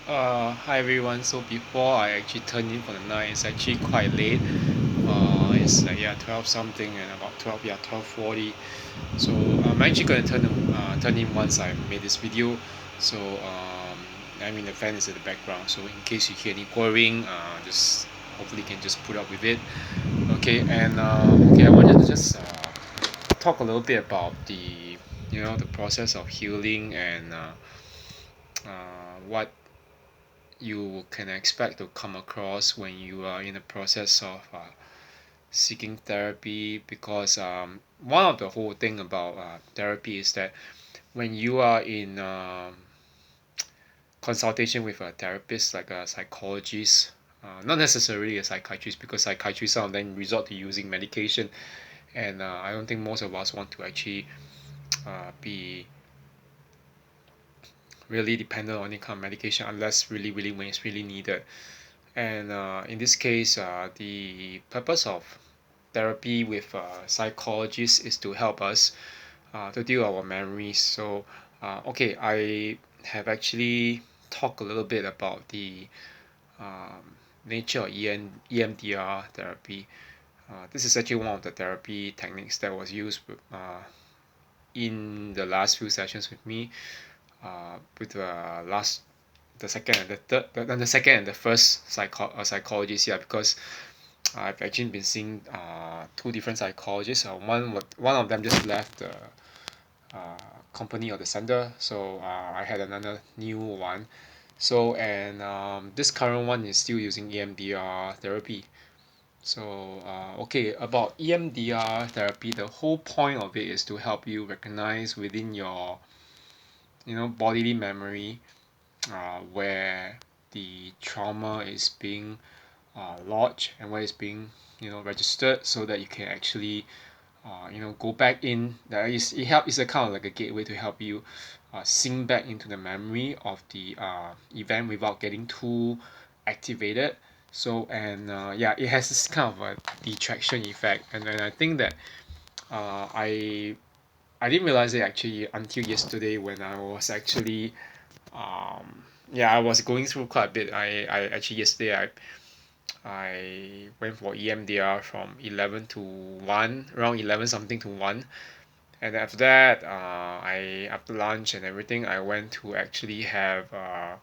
Hi everyone. So before I actually turned in for the night, it's actually quite late. It's like 12 something and about 12:40. So I'm actually gonna turn in once I made this video. So I mean the fan is in the background. So in case you hear any whirring, just hopefully you can just put up with it. Okay, and okay, I wanted to just talk a little bit about the process of healing and what you can expect to come across when you are in the process of seeking therapy, because one of the whole thing about therapy is that when you are in consultation with a therapist like a psychologist, not necessarily a psychiatrist, because psychiatrists some of them resort to using medication, and I don't think most of us want to actually be really dependent on any kind of medication unless really when it's really needed. And in this case, the purpose of therapy with psychologists is to help us to deal our memories. So, okay, I have actually talked a little bit about the nature of EMDR therapy. This is actually one of the therapy techniques that was used in the last few sessions with me, with the second and the third, the second and the first psychologist. Yeah, because I've actually been seeing two different psychologists. One of them just left the uh, company or the center, so I had another new one. So and this current one is still using EMDR therapy. So okay, about EMDR therapy, the whole point of it is to help you recognize within your bodily memory where the trauma is being lodged and where it's being registered, so that you can actually go back in. That is, it's a kind of like a gateway to help you sink back into the memory of the event without getting too activated. So and yeah, it has this kind of a detraction effect, and then I think that I didn't realize it actually until yesterday when I was actually yeah, I was going through quite a bit. I actually yesterday I went for EMDR from 11 to 1, around 11 something to 1. And after that, I after lunch and everything, I went to actually have a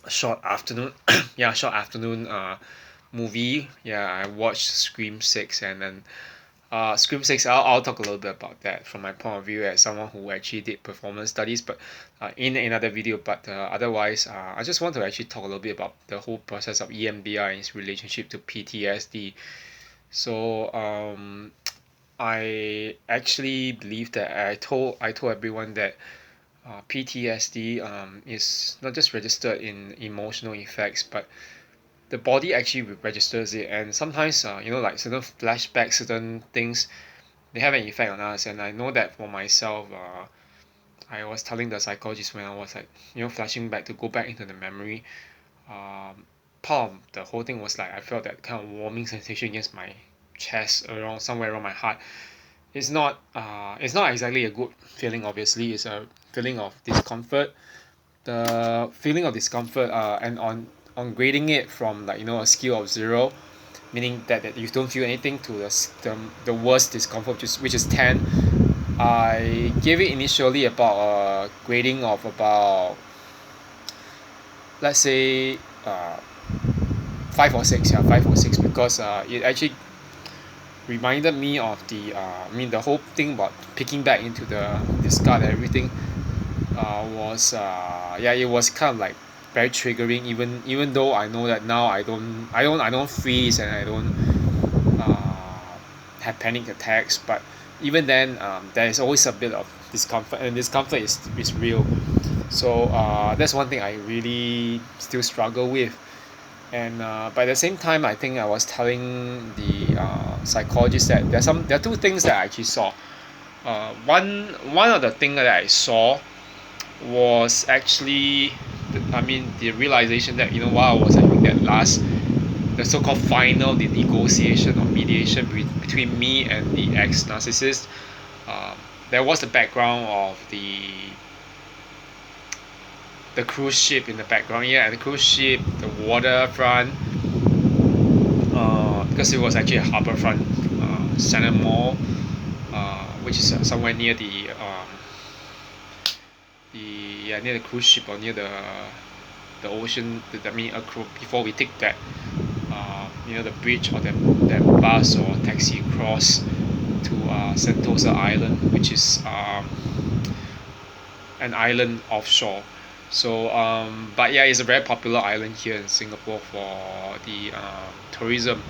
short afternoon, yeah, short afternoon movie. Yeah, I watched Scream 6, and then Scream 6, I'll talk a little bit about that from my point of view as someone who actually did performance studies, but in another video. But otherwise, I just want to actually talk a little bit about the whole process of EMDR and its relationship to PTSD. So I actually believe that I told everyone that PTSD is not just registered in emotional effects, but the body actually registers it, and sometimes like certain flashbacks, certain things, they have an effect on us. And I know that for myself, I was telling the psychologist when I was like flashing back to go back into the memory, part of the whole thing was like I felt that kind of warming sensation against my chest, around somewhere around my heart. It's not exactly a good feeling. Obviously, it's a feeling of discomfort. The feeling of discomfort, and on grading it from, like, a scale of 0, meaning that you don't feel anything, to the worst discomfort, which is 10. I gave it initially about a grading of about, let's say, uh, 5 or 6. Yeah, 5 or 6, because it actually reminded me of the whole thing about picking back into the discard and everything. Yeah, it was kind of like very triggering, even though I know that now I don't freeze, and I don't have panic attacks. But even then, there is always a bit of discomfort, and discomfort is real. So that's one thing I really still struggle with. And but at the same time, I think I was telling the psychologist that there are two things that I actually saw. One of the things that I saw was actually, the realization that, while I was having that last, the so-called final, the negotiation or mediation between me and the ex-narcissist, there was the background of the cruise ship in the background. Yeah, the cruise ship, the waterfront, because it was actually a harbourfront center mall, which is somewhere near near the cruise ship or near the ocean. I mean, before we take that the bridge or that bus or taxi across to Sentosa Island, which is an island offshore. So, but yeah, it's a very popular island here in Singapore for the tourism.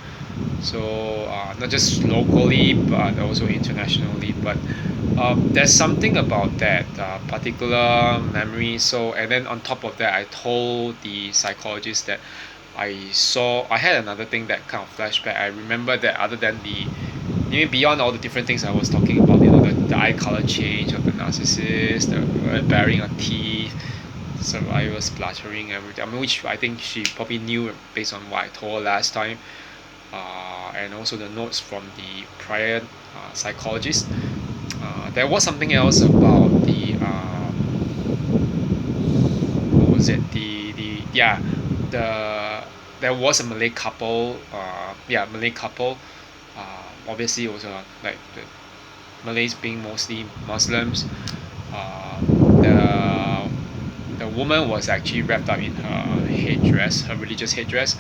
So not just locally but also internationally. But there's something about that particular memory. So, and then on top of that, I told the psychologist that I had another thing that kind of flashback. I remember that other than beyond all the different things I was talking about, the eye color change of the narcissist, the baring of teeth, survivor spluttering, everything. I mean, which I think she probably knew based on what I told her last time, and also the notes from the prior psychologist. There was something else about what was it? The there was a Malay couple. Malay couple. Obviously, also like the Malays being mostly Muslims. The woman was actually wrapped up in her headdress, her religious headdress,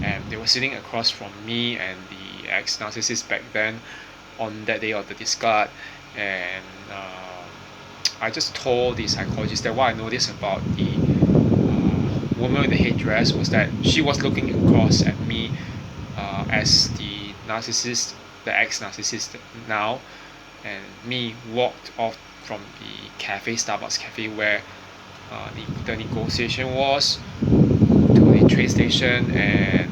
and they were sitting across from me and the ex-narcissist back then on that day of the discard. And I just told the psychologist that what I noticed about the woman with the headdress was that she was looking across at me as the narcissist, the ex-narcissist now, and me walked off from the cafe, Starbucks cafe, where the negotiation was, to the train station. And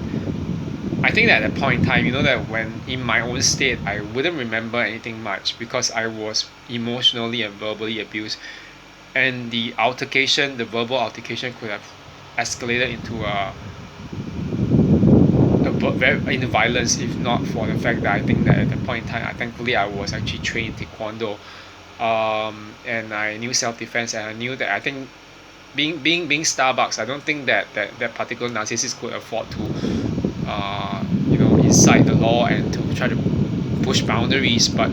I think that at that point in time, that when in my own state, I wouldn't remember anything much because I was emotionally and verbally abused, and the verbal altercation could have escalated into into violence if not for the fact that I think that at that point in time, thankfully I was actually trained taekwondo, and I knew self-defense, and I knew that I think being Starbucks, I don't think that particular narcissist could afford to incite the law and to try to push boundaries, but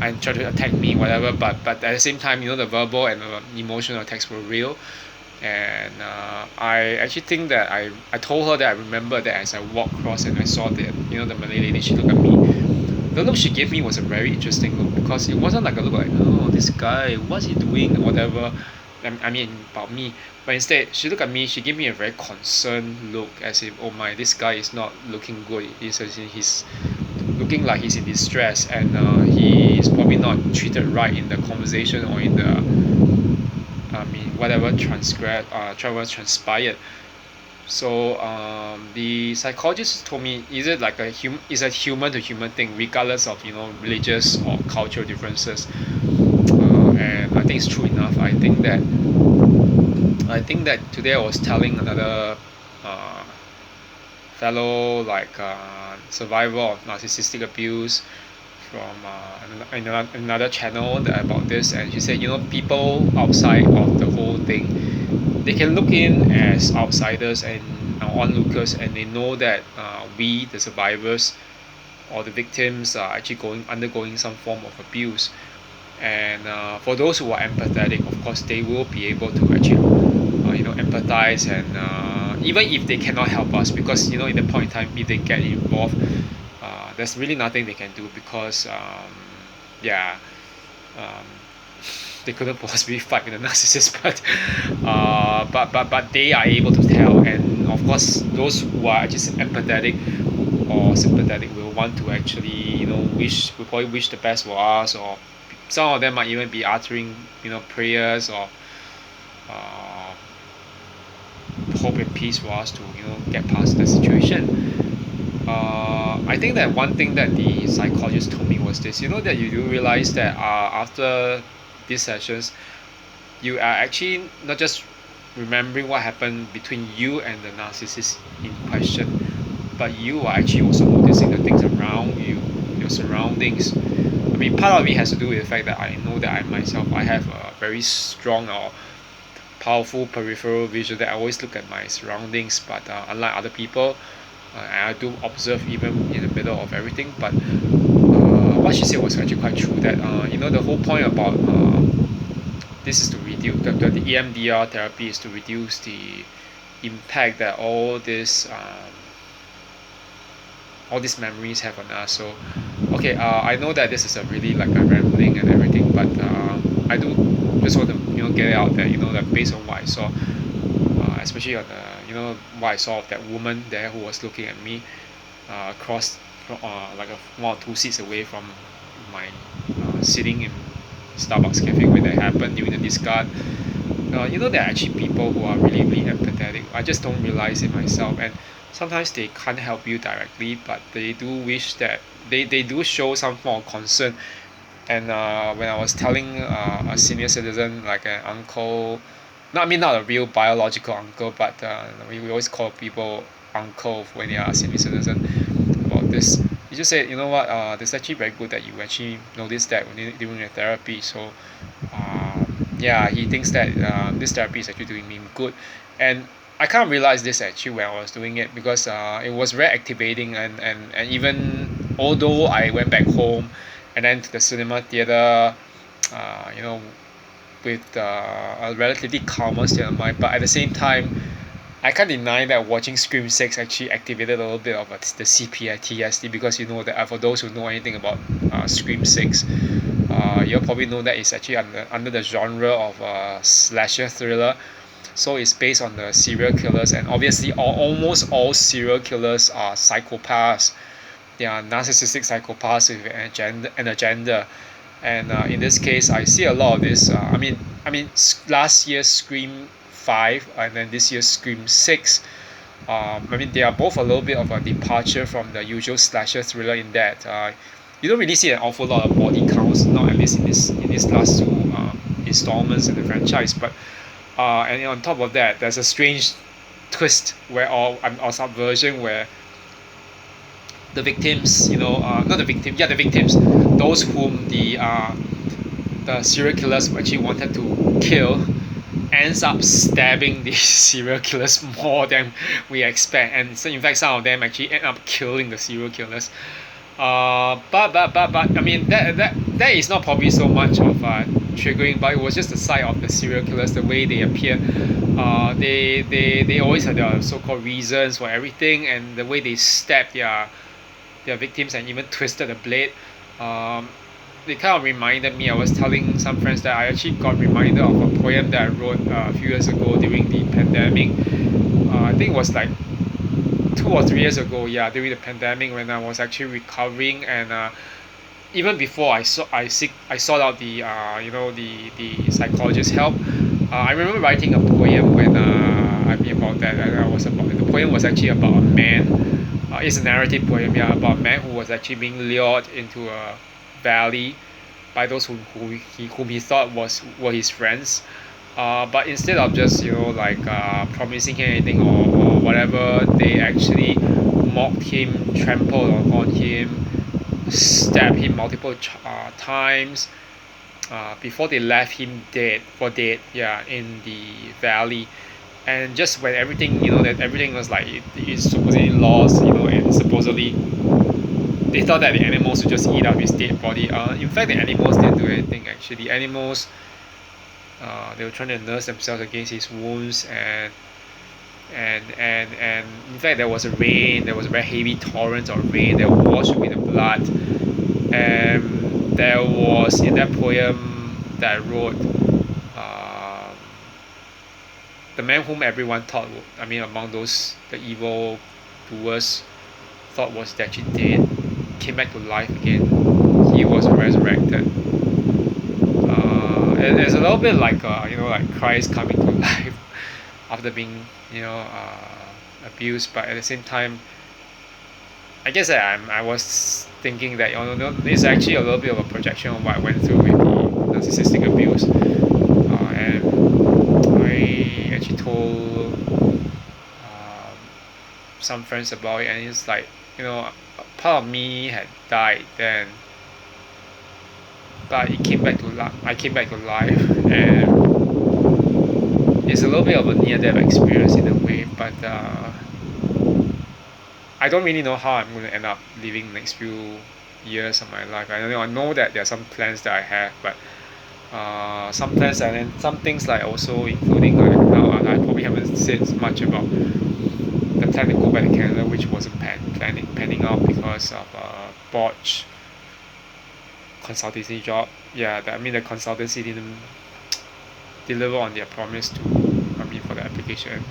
and try to attack me, whatever. But at the same time, the verbal and emotional attacks were real. And I actually think that I told her that I remember that as I walked across and I saw the Malay lady, she looked at me. The look she gave me was a very interesting look, because it wasn't like a look like, oh, this guy, what's he doing, or whatever. I mean, about me. But instead, she looked at me, she gave me a very concerned look, as if, oh my, this guy is not looking good. He's looking like he's in distress, and he is probably not treated right in the conversation or in the, whatever transpired. So the psychologist told me, is it like is a human to human thing, regardless of religious or cultural differences. And I think it's true enough. I think that today I was telling another fellow survivor of narcissistic abuse from another channel about this, and she said, people outside of the whole thing, they can look in as outsiders and onlookers, and they know that we, the survivors or the victims, are actually undergoing some form of abuse. And for those who are empathetic, of course, they will be able to actually empathize, and even if they cannot help us, because in the point in time, if they get involved, there's really nothing they can do, because um, they couldn't possibly fight with a narcissist. But they are able to tell, and of course those who are just empathetic or sympathetic will want to actually will probably wish the best for us, or some of them might even be uttering prayers or uh, hope and peace for us to get past the situation. I think that one thing that the psychologist told me was this, that you do realize that after these sessions, you are actually not just remembering what happened between you and the narcissist in question, but you are actually also noticing the things around you, your surroundings. I mean, part of it has to do with the fact that I know that I myself, I have a very strong or powerful peripheral vision that I always look at my surroundings, but unlike other people, and I do observe even in the middle of everything. But what she said was actually quite true, that the whole point about this is to reduce the EMDR therapy is to reduce the impact that all these memories have on us. So okay, I know that this is a really like a rambling and everything, but I do just want to get it out there, that based on what I saw, especially on the what I saw of that woman there who was looking at me across like one or two seats away from my sitting in Starbucks cafe when that happened during the discard. There are actually people who are really, really empathetic. I just don't realize it myself, and sometimes they can't help you directly, but they do wish that they do show some form of concern. And when I was telling a senior citizen, like an uncle, not a real biological uncle, but we always call people uncle when they are senior citizen, about this, he just said, what, it's actually very good that you actually noticed that during your therapy. So yeah, he thinks that this therapy is actually doing me good. And I can't realize this actually when I was doing it, because it was very activating, and even although I went back home and then to the cinema theater, you know with a relatively calmer state of mind, but at the same time I can't deny that watching Scream 6 actually activated a little bit of the CPTSD, because that for those who know anything about Scream 6, you'll probably know that it's actually under the genre of slasher thriller. So it's based on the serial killers, and obviously almost all serial killers are psychopaths. They are narcissistic psychopaths with an agenda. And in this case, I see a lot of this. Last year's Scream 5 and then this year's Scream 6. They are both a little bit of a departure from the usual slasher thriller, in that you don't really see an awful lot of body counts, not at least in these last two installments in the franchise. But and on top of that, there's a strange twist or subversion where the victims, not the victim, yeah, the victims, those whom the serial killers actually wanted to kill, ends up stabbing these serial killers more than we expect, and so in fact some of them actually end up killing the serial killers. But I mean that is not probably so much of triggering, but it was just the sight of the serial killers, the way they appear. They always have their so-called reasons for everything, and the way they stab their victims and even twisted the blade. It kind of reminded me. I was telling some friends that I actually got reminded of a poem that I wrote a few years ago during the pandemic. I think it was like 2 or 3 years ago. Yeah, during the pandemic, when I was actually recovering, and even before I sought out the psychologist's help. I remember writing a poem when about that. The poem was actually about a man. It's a narrative poem, yeah, about a man who was actually being lured into a valley by those whom he thought were his friends. But instead of just promising him anything or whatever, they actually mocked him, trampled on him, stabbed him multiple times before they left him dead, yeah, in the valley. And just when everything, that everything was like it's supposedly lost, and supposedly they thought that the animals would just eat up his dead body. In fact, the animals didn't do anything actually. The animals, they were trying to nurse themselves against his wounds, and in fact there was a very heavy torrent of rain that washed away the blood. And there was, in that poem that I wrote, the man whom everyone thought, among those the evil doers thought was actually dead, came back to life again. He was resurrected. It's a little bit like like Christ coming to life after being abused, but at the same time, I guess that I was thinking that it's actually a little bit of a projection of what I went through with the narcissistic abuse, and I actually told some friends about it, and it's like part of me had died then, but it came back to life. I came back to life, and it's a little bit of a near-death experience in a way, but I don't really know how I'm going to end up living the next few years of my life. I know that there are some plans that I have, but some plans and then some things like also including I probably haven't said much about the plan to go back to Canada, which wasn't panning out because of botched consultancy job. Yeah, I mean the consultancy didn't deliver on their promise to, I mean, for the application.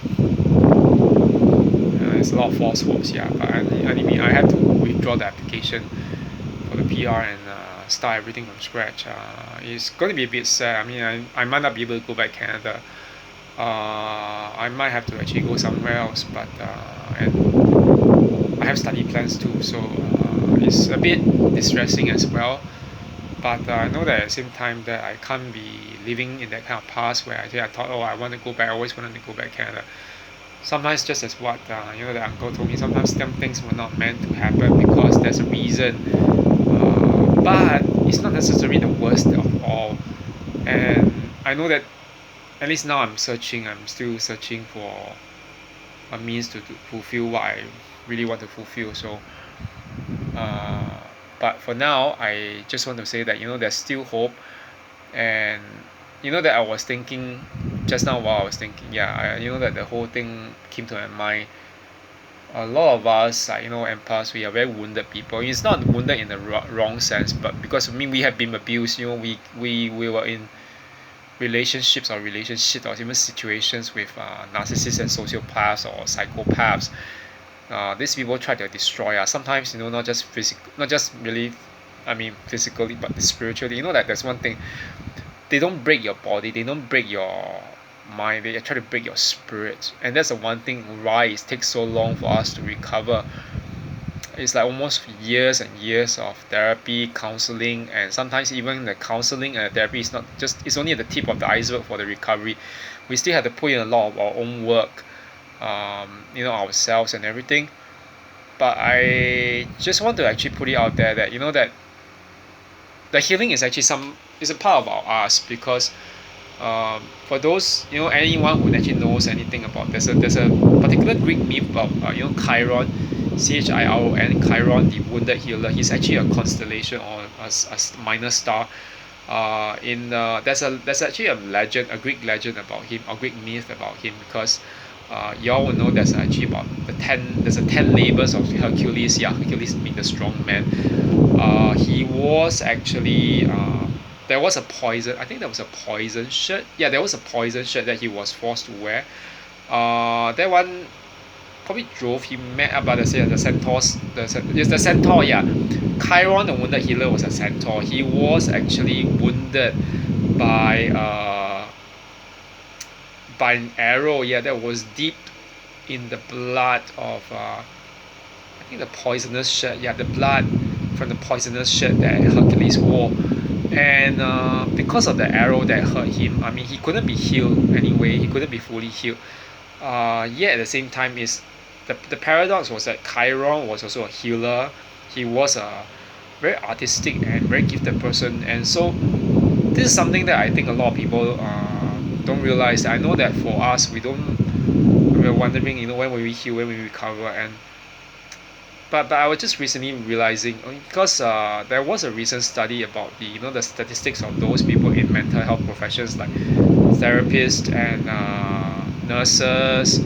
There's a lot of false hopes, yeah. But I mean, I had to withdraw the application for the PR and start everything from scratch. It's going to be a bit sad. I mean, I might not be able to go back to Canada. I might have to actually go somewhere else, but and I have study plans too, so it's a bit distressing as well. But I know that at the same time that I can't be living in that kind of past where I thought, oh, I want to go back. I always wanted to go back to Canada. Sometimes just as what the uncle told me, sometimes some things were not meant to happen because there's a reason. But it's not necessarily the worst of all. And I know that at least now I'm still searching for a means to fulfill what I really want to fulfill. So uh, but for now I just want to say that there's still hope. And that I was thinking just now while I was thinking, that the whole thing came to my mind. A lot of us, empaths, we are very wounded people. It's not wounded in the wrong sense, but because we have been abused. We were in relationships or even situations with narcissists and sociopaths or psychopaths. These people try to destroy us. Sometimes, not just really, physically, but spiritually. That there's one thing. They don't break your body. They don't break your mind. They try to break your spirit. And that's the one thing why it takes so long for us to recover. It's like almost years and years of therapy, counseling, and sometimes even the counseling and the therapy is not just, it's only at the tip of the iceberg for the recovery. We still have to put in a lot of our own work, ourselves and everything. But I just want to actually put it out there that that the healing is actually is a part of us, because for those, anyone who actually knows anything about, there's a particular Greek myth about Chiron, Chiron, Chiron, the wounded healer. He's actually a constellation or a minor star. There's actually a Greek legend about him, a Greek myth about him, because you all will know there's actually about there's a 10 labors of Hercules. Yeah, Hercules being the strong man. He was actually there was a poison. I think there was a poison shirt. Yeah, there was a poison shirt that he was forced to wear. That one probably drove him mad. But the centaurs, the centaur. Yeah, Chiron, the wounded healer, was a centaur. He was actually wounded by an arrow. Yeah, that was deep in the blood of I think the poisonous shirt. Yeah, the blood from the poisonous shirt that Hercules wore. And because of the arrow that hurt him, he couldn't be healed anyway. He couldn't be fully healed. Yet at the same time, is the paradox was that Chiron was also a healer. He was a very artistic and very gifted person, and so this is something that I think a lot of people don't realize. I know that for us, we're wondering, when will we heal, when will we recover, and but I was just recently realizing, because there was a recent study about the statistics of those people in mental health professions like therapists and nurses,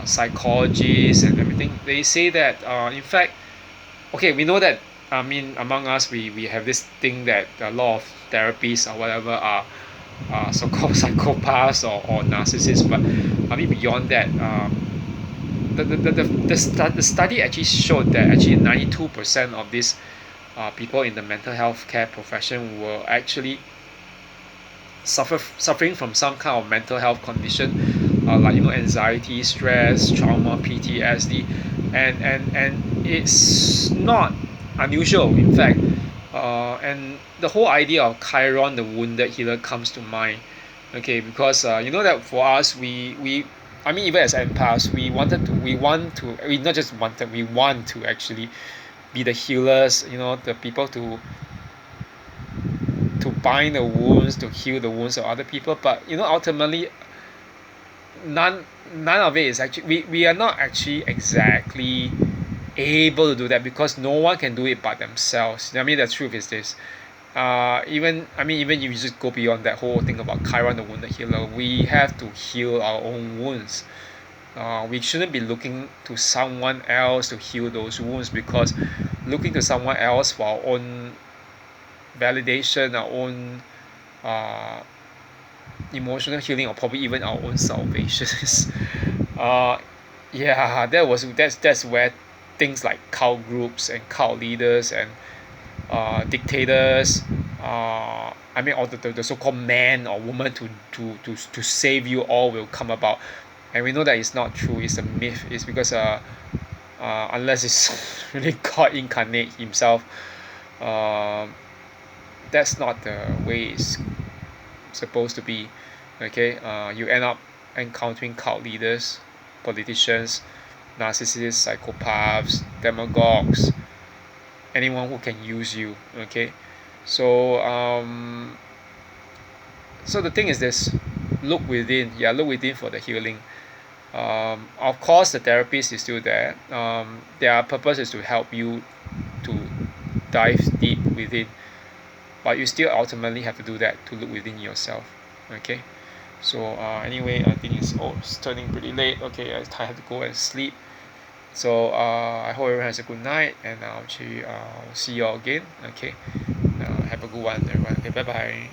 psychologists and everything. They say that in fact, okay, we know that, among us, we have this thing that a lot of therapists or whatever are so-called psychopaths or narcissists. But beyond that, the study actually showed that actually 92% of these people in the mental health care profession were actually suffering from some kind of mental health condition, like anxiety, stress, trauma, PTSD. And it's not unusual, in fact. And the whole idea of Chiron, the wounded healer, comes to mind. Okay, because that for us, we even as empaths, we not just wanted, we want to actually be the healers, the people to bind the wounds, to heal the wounds of other people. But ultimately, none of it is actually, we are not actually exactly able to do that, because no one can do it by themselves. I mean, the truth is this. Even if you just go beyond that whole thing about Chiron the wounded healer, we have to heal our own wounds. We shouldn't be looking to someone else to heal those wounds, because looking to someone else for our own validation, our own uh, emotional healing, or probably even our own salvation is uh, yeah, that's where things like cult groups and cult leaders and dictators, or the so-called man or woman to save you all will come about. And we know that it's not true, it's a myth. It's because unless it's really God incarnate himself, uh, that's not the way it's supposed to be. Okay, you end up encountering cult leaders, politicians, narcissists, psychopaths, demagogues, anyone who can use you. Okay, so so the thing is this: look within. Yeah, look within for the healing. Of course, the therapist is still there. Their purpose is to help you to dive deep within, but you still ultimately have to do that, to look within yourself. Okay, so anyway, I think it's turning pretty late. Okay, I have to go and sleep. So I hope everyone has a good night, and I'll see you all again. Okay, have a good one, everyone. Okay, bye bye.